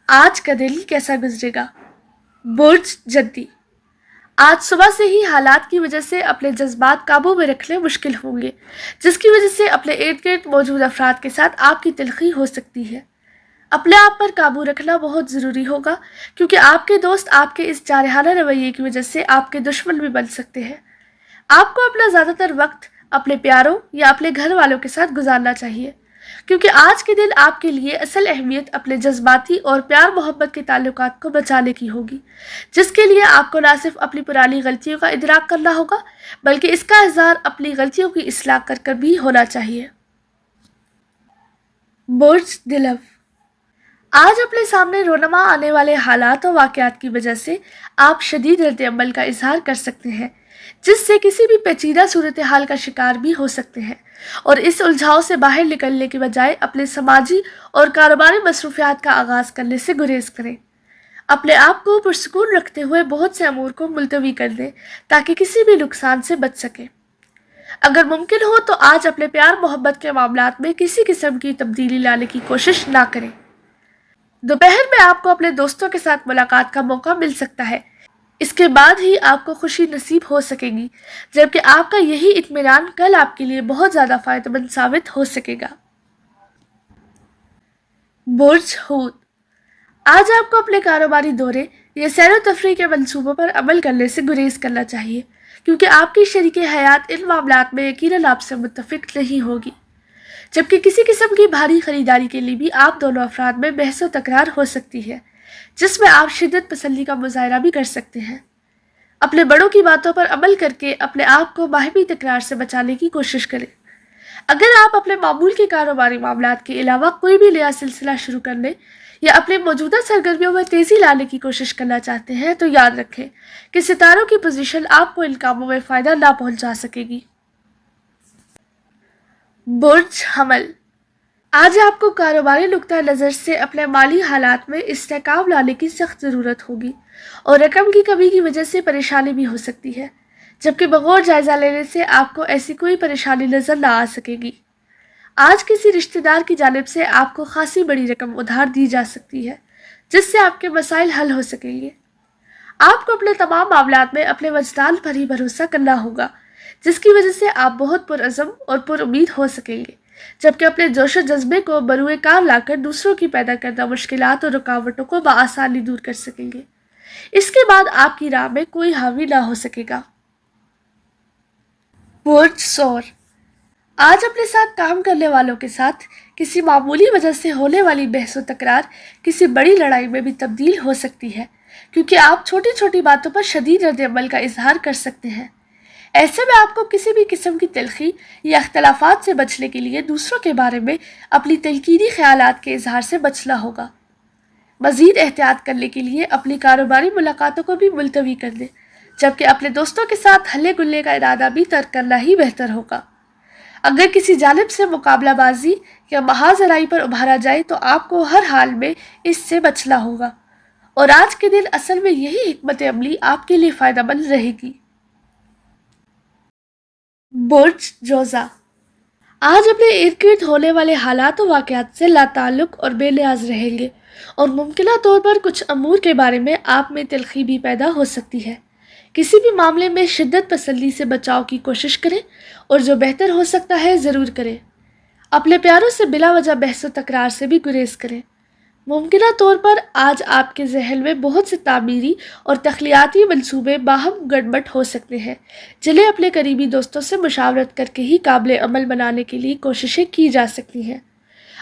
آج کا دن کیسا گزرے گا؟ برج جدی۔ آج صبح سے ہی حالات کی وجہ سے اپنے جذبات قابو میں رکھنے مشکل ہوں گے، جس کی وجہ سے اپنے ارد گرد موجود افراد کے ساتھ آپ کی تلخی ہو سکتی ہے۔ اپنے آپ پر قابو رکھنا بہت ضروری ہوگا، کیونکہ آپ کے دوست آپ کے اس جارحانہ رویے کی وجہ سے آپ کے دشمن بھی بن سکتے ہیں۔ آپ کو اپنا زیادہ تر وقت اپنے پیاروں یا اپنے گھر والوں کے ساتھ گزارنا چاہیے، کیونکہ آج کے دن آپ کے لیے اصل اہمیت اپنے جذباتی اور پیار محبت کے تعلقات کو بچانے کی ہوگی، جس کے لیے آپ کو نہ صرف اپنی پرانی غلطیوں کا ادراک کرنا ہوگا، بلکہ اس کا اظہار اپنی غلطیوں کی اصلاح کر کر بھی ہونا چاہیے۔ برج دلو۔ آج اپنے سامنے رونما آنے والے حالات و واقعات کی وجہ سے آپ شدید رد عمل کا اظہار کر سکتے ہیں، جس سے کسی بھی پیچیدہ صورتحال کا شکار بھی ہو سکتے ہیں، اور اس الجھاؤ سے باہر نکلنے کے بجائے اپنے سماجی اور کاروباری مصروفیات کا آغاز کرنے سے گریز کریں۔ اپنے آپ کو پرسکون رکھتے ہوئے بہت سے امور کو ملتوی کر دیں تاکہ کسی بھی نقصان سے بچ سکیں۔ اگر ممکن ہو تو آج اپنے پیار محبت کے معاملات میں کسی قسم کی تبدیلی لانے کی کوشش نہ کریں۔ دوپہر میں آپ کو اپنے دوستوں کے ساتھ ملاقات کا موقع مل سکتا ہے، اس کے بعد ہی آپ کو خوشی نصیب ہو سکے گی، جبکہ آپ کا یہی اطمینان کل آپ کے لیے بہت زیادہ فائدہ مند ثابت ہو سکے گا۔ برج حوت۔ آج آپ کو اپنے کاروباری دورے یا سیر و تفریح کے منصوبوں پر عمل کرنے سے گریز کرنا چاہیے، کیونکہ آپ کی شریک حیات ان معاملات میں یقیناً آپ سے متفق نہیں ہوگی، جبکہ کسی قسم کی بھاری خریداری کے لیے بھی آپ دونوں افراد میں بحث و تکرار ہو سکتی ہے، جس میں آپ شدت پسندی کا مظاہرہ بھی کر سکتے ہیں۔ اپنے بڑوں کی باتوں پر عمل کر کے اپنے آپ کو باہمی تکرار سے بچانے کی کوشش کریں۔ اگر آپ اپنے معمول کے کاروباری معاملات کے علاوہ کوئی بھی نیا سلسلہ شروع کرنے یا اپنے موجودہ سرگرمیوں میں تیزی لانے کی کوشش کرنا چاہتے ہیں تو یاد رکھیں کہ ستاروں کی پوزیشن آپ کو ان کاموں میں فائدہ نہ پہنچا سکے گی۔ برج حمل۔ آج آپ کو کاروباری نقطہ نظر سے اپنے مالی حالات میں استحکام لانے کی سخت ضرورت ہوگی، اور رقم کی کمی کی وجہ سے پریشانی بھی ہو سکتی ہے، جبکہ بغور جائزہ لینے سے آپ کو ایسی کوئی پریشانی نظر نہ آ سکے گی۔ آج کسی رشتہ دار کی جانب سے آپ کو خاصی بڑی رقم ادھار دی جا سکتی ہے، جس سے آپ کے مسائل حل ہو سکیں گے۔ آپ کو اپنے تمام معاملات میں اپنے وجدان پر ہی بھروسہ کرنا ہوگا، جس کی وجہ سے آپ بہت پرعزم اور پر امید ہو سکیں گے، جبکہ اپنے جوش و جذبے کو بروئے کار لا کر دوسروں کی پیدا کردہ مشکلات اور رکاوٹوں کو بآسانی دور کر سکیں گے۔ اس کے بعد آپ کی راہ میں کوئی حاوی نہ ہو سکے گا۔ برج ثور۔ آج اپنے ساتھ کام کرنے والوں کے ساتھ کسی معمولی وجہ سے ہونے والی بحث و تکرار کسی بڑی لڑائی میں بھی تبدیل ہو سکتی ہے، کیونکہ آپ چھوٹی چھوٹی باتوں پر شدید رد عمل کا اظہار کر سکتے ہیں۔ ایسے میں آپ کو کسی بھی قسم کی تلخی یا اختلافات سے بچنے کے لیے دوسروں کے بارے میں اپنی تنقیدی خیالات کے اظہار سے بچنا ہوگا۔ مزید احتیاط کرنے کے لیے اپنی کاروباری ملاقاتوں کو بھی ملتوی کر دیں، جبکہ اپنے دوستوں کے ساتھ ہلے گلے کا ارادہ بھی ترک کرنا ہی بہتر ہوگا۔ اگر کسی جانب سے مقابلہ بازی یا محاذ رائی پر ابھارا جائے تو آپ کو ہر حال میں اس سے بچنا ہوگا، اور آج کے دن اصل میں یہی حکمت عملی آپ کے لیے فائدہ مند رہے گی۔ برج جوزا۔ آج اپنے ارد گرد ہونے والے حالات و واقعات سے لاتعلق اور بے نیاز رہیں گے، اور ممکنہ طور پر کچھ امور کے بارے میں آپ میں تلخی بھی پیدا ہو سکتی ہے۔ کسی بھی معاملے میں شدت پسندی سے بچاؤ کی کوشش کریں، اور جو بہتر ہو سکتا ہے ضرور کریں۔ اپنے پیاروں سے بلا وجہ بحث و تکرار سے بھی گریز کریں۔ ممکنہ طور پر آج آپ کے ذہن میں بہت سے تعمیری اور تخلیقاتی منصوبے باہم گڑبڑ ہو سکتے ہیں، جنہیں اپنے قریبی دوستوں سے مشاورت کر کے ہی قابل عمل بنانے کے لیے کوششیں کی جا سکتی ہیں۔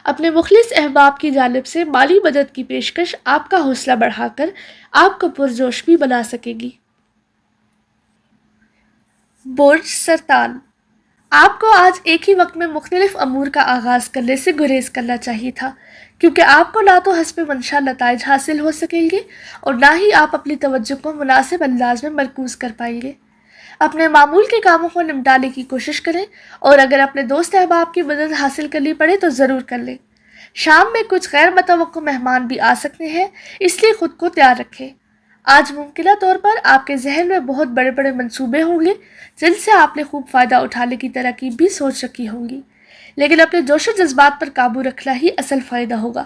اپنے مخلص احباب کی جانب سے مالی مدد کی پیشکش آپ کا حوصلہ بڑھا کر آپ کو پرجوش بھی بنا سکے گی۔ برج سرطان۔ آپ کو آج ایک ہی وقت میں مختلف امور کا آغاز کرنے سے گریز کرنا چاہیے تھا، کیونکہ آپ کو نہ تو حسب منشا نتائج حاصل ہو سکیں گے، اور نہ ہی آپ اپنی توجہ کو مناسب انداز میں مرکوز کر پائیں گے۔ اپنے معمول کے کاموں کو نمٹانے کی کوشش کریں، اور اگر اپنے دوست احباب کی مدد حاصل کرنی پڑے تو ضرور کر لیں۔ شام میں کچھ غیر متوقع مہمان بھی آ سکتے ہیں، اس لیے خود کو تیار رکھیں۔ آج ممکنہ طور پر آپ کے ذہن میں بہت بڑے بڑے منصوبے ہوں گے، جن سے آپ نے خوب فائدہ اٹھانے کی ترکیب بھی سوچ رکھی ہوں گی، لیکن اپنے جوش و جذبات پر قابو رکھنا ہی اصل فائدہ ہوگا،